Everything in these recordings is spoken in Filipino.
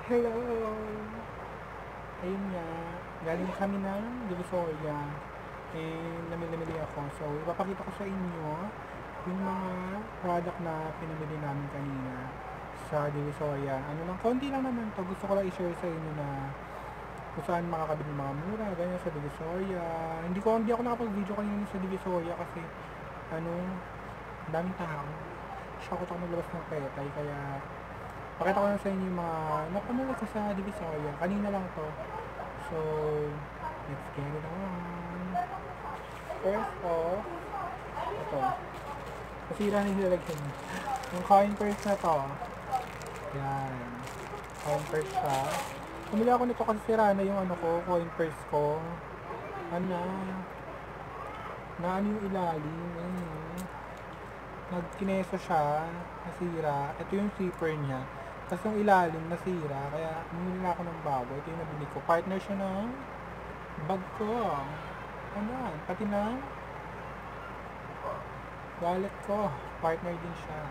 Hello! Ayun nga, galing kami ng Divisoria. Namili ako. So, ipapakita ko sa inyo yung mga product na pinamili namin kanina sa Divisoria. Ano lang, konti lang naman to. Gusto ko lang i-share sa inyo na kung saan makakabili ng mga mura, ganyan sa Divisoria. Hindi ako nakapag-video kanina sa Divisoria kasi, daming tao. Shock ako maglabas ng petay, kaya pakita ko na sa inyo yung mga napamili ko sa Divisoria. Kanina lang to. So, let's get it on. First off, ito. Masira na yung lalagyan. Yung coin purse na to. Yan. Coin purse siya. Pumili ako nito kasi sira na yung coin purse ko. Na yung ilalim. Nagkineso siya. Nasira. Ito yung zipper niya. Tapos yung ilalim nasira, kaya bumili na ako ng bago. Ito yung nabili ko. Partner siya ng bag ko. Pati ng wallet ko. Partner din siya.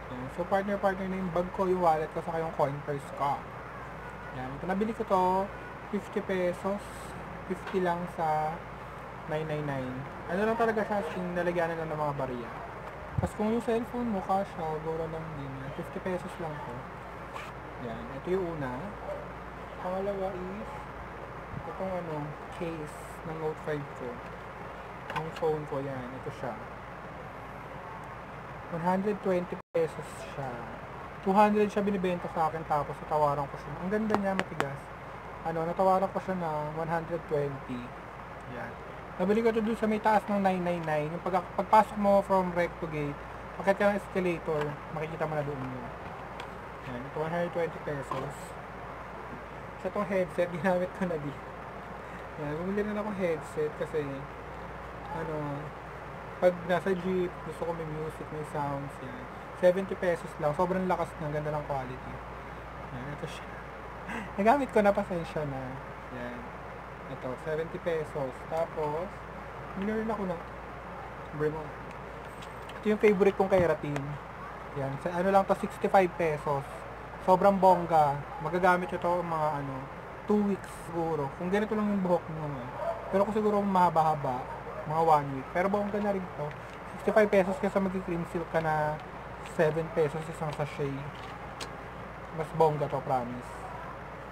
Yan. So partner na yung bag ko, yung wallet ko, saka yung coin purse ko. Yan. Ito nabili ko to, 50 pesos. 50 lang sa 999. Ano lang talaga siya, nalagyan na ng mga barya. Tapos kung yung cellphone mo, kasha, gora lang din. 50 pesos lang po. Yan. Ito yung una. Pangalawa is, itong case ng Note 5 ko. Ang phone ko, yan. Ito siya. 120 pesos siya. 200 siya binibenta sa akin, tapos natawaran ko siya. Ang ganda niya, matigas. Natawaran ko siya ng 120. Yan. Nabili ko ito doon sa may taas ng 999. Yung pagpasok mo from rec to gate, pakit ka ng escalator, makikita mo na doon yun. Yan. Ito 120 pesos. Sa itong headset, ginamit ko na dito. Yan. Bumili na akong headset kasi, pag nasa jeep, gusto ko may music, may sounds, yan. 70 pesos lang. Sobrang lakas na, ganda ng quality. Yan. Ito siya. Nagamit ko na, pasensya na. Yan. Ito, 70 pesos. Tapos, minurn ako ng Bremo. Ito yung favorite kong kay Ratin. Yan. Sa lang to, 65 pesos. Sobrang bongga. Magagamit ito mga 2 weeks siguro. Kung ganito lang yung buhok mo. Pero kung siguro mahaba-haba, mga 1 week. Pero bongga na rin to. 65 pesos kasi mag-cream silk ka na 7 pesos isang sachet. Mas bongga to, promise.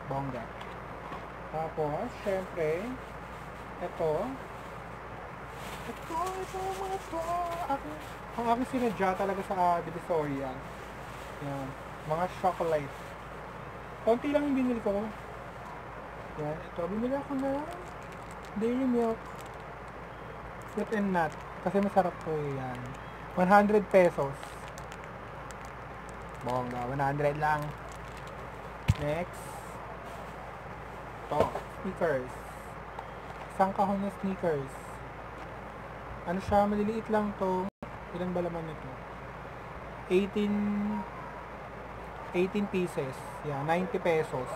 Bongga. Tapos, syempre, ito mga to. Ang aking sinadya talaga sa Divisoria. Yan. Mga chocolate. Konti lang yung binili ko. Yan. Ito, binili ako na Dairy Milk Fruit and Nut. Kasi masarap to yan. 100 pesos. Bongga. 100 lang. Next. Ito. Sneakers. Isang kahon na sneakers. Siya, maliliit lang to. Ilan ba laman nito? 18 pieces. Yeah, 90 pesos.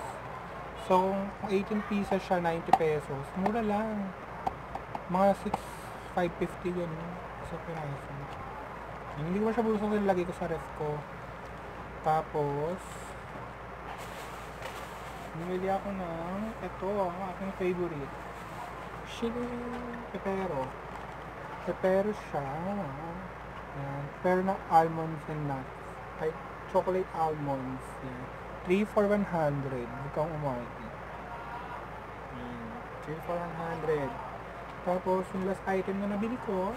So, kung 18 pieces siya, 90 pesos. Mura lang. Mga 550 yun. Sa piraso. Hindi ko siya busong nilagay ko sa ref ko. Tapos, bumili ako ng ito, ang aking favorite. Pepero siya. Yan. Pepero ng almonds and nuts. Ay, chocolate almonds. Yan. 3 for 100. Huwag kang umarte. 3 for 100. Tapos, yung last item na nabili ko,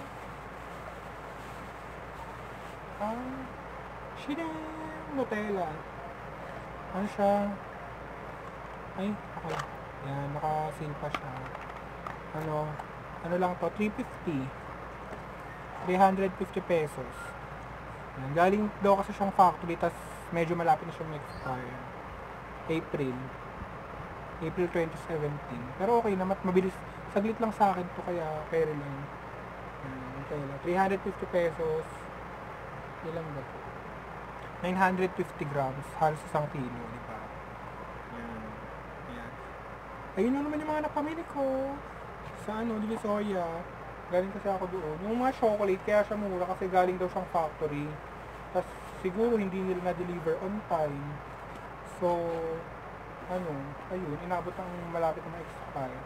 Nutella. Siya? Ay, ako. Yan, naka-seal pa siya. Ano lang to? 350. 350 pesos. Yan, galing daw kasi siyang factory, tas medyo malapit na siyang expire. April 2017. Pero okay na, mabilis. Saglit lang sa akin to, kaya pera lang. Nutella. 350 pesos. Ilang ba to? 950 grams. Halos 1 kilo, di ba? Yan. Ayun na naman yung mga napamili ko sa Divisoria. Galing kasi ako doon. Yung mga chocolate, kaya siya mura kasi galing daw siyang factory. Tapos siguro hindi nila na-deliver on time. So, ano, ayun, inabot ang malapit na ma-expire.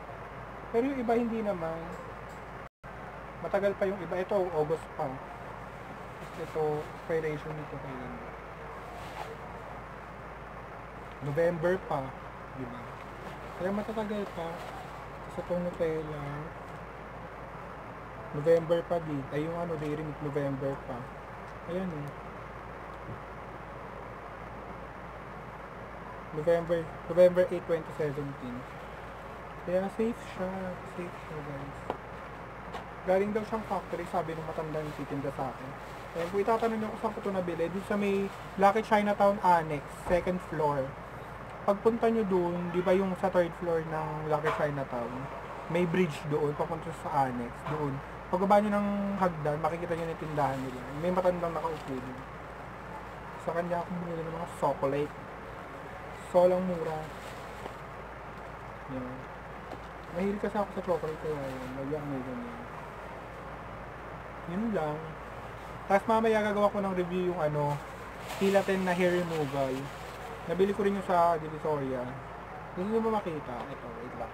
Pero yung iba hindi naman. Matagal pa yung iba. Ito, August pa. Ito, expiration nito kailan. November pa. Diba? Kaya matatagal pa. Sa itong Nutella, November pa din. Ay, yung ano, Dairy Milk, November pa. Ayan eh. November 8, 2017. Kaya safe siya. Safe siya, guys. Galing daw siyang factory, sabi ng matandang titinda sa akin. Kaya kung itatanong niyo kung saan ko ito nabili, dun sa may Lucky Chinatown Annex, second floor. Pagpunta nyo dun, di ba yung sa third floor ng Lucky Chinatown, may bridge doon, papunta sa Annex, doon. Pagbaba nyo ng hagdan, makikita nyo yung tindahan nila. May matandang nakaupo dun. Sa kanya ako bumili ng mga chocolate. So lang mura. Yan. Mahilig kasi ako sa chocolate kaya yun. Nagyang may ganyan. Yun lang. Tapos mamaya gagawa ko ng review yung ano, Keratin na hair removal. Nabili ko rin yung sa Divisoria. Gusto nyo ba makita? Ito, wait lang.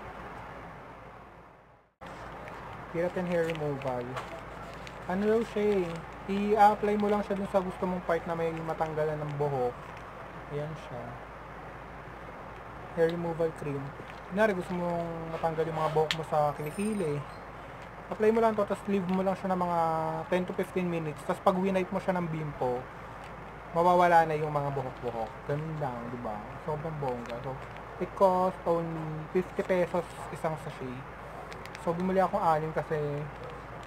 Keratin hair removal. Ano daw siya eh. I-apply mo lang siya dun sa gusto mong part na may matanggalan ng buhok. Ayan siya. Hair removal cream. Kunyari gusto mong matanggal yung mga buhok mo sa kilikili. Apply mo lang to, tapos leave mo lang siya ng mga 10 to 15 minutes. Tapos pag winipe mo siya ng bimpo, mawawala na yung mga buhok-buhok. Ganun lang, di ba? Sobrang bongga. So, it cost only 50 pesos isang sachet. So, bumili ako 6 kasi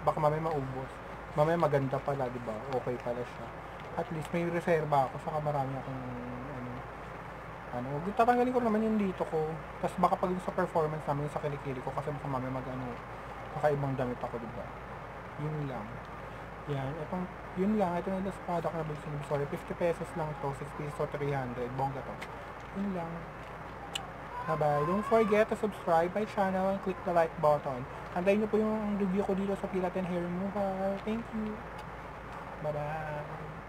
baka mamaya maubos. Mamaya maganda pala, di ba? Okay pala siya. At least may reserba ako, saka marami akong tatanggalin ko naman yung dito ko. Tapos baka pag sa performance namin sa kilikili ko kasi baka mamaya kakaibang damit ako, diba? Yun lang. Yan, yun lang. Ito na yung product na bilhin. Sorry, 50 pesos lang to, 6 pieces or 300. Bongga to. Yun lang. Bye-bye. Don't forget to subscribe my channel and click the like button. Antayin nyo po yung review ko dito sa Keratin Hair Removal. Thank you. Bye-bye.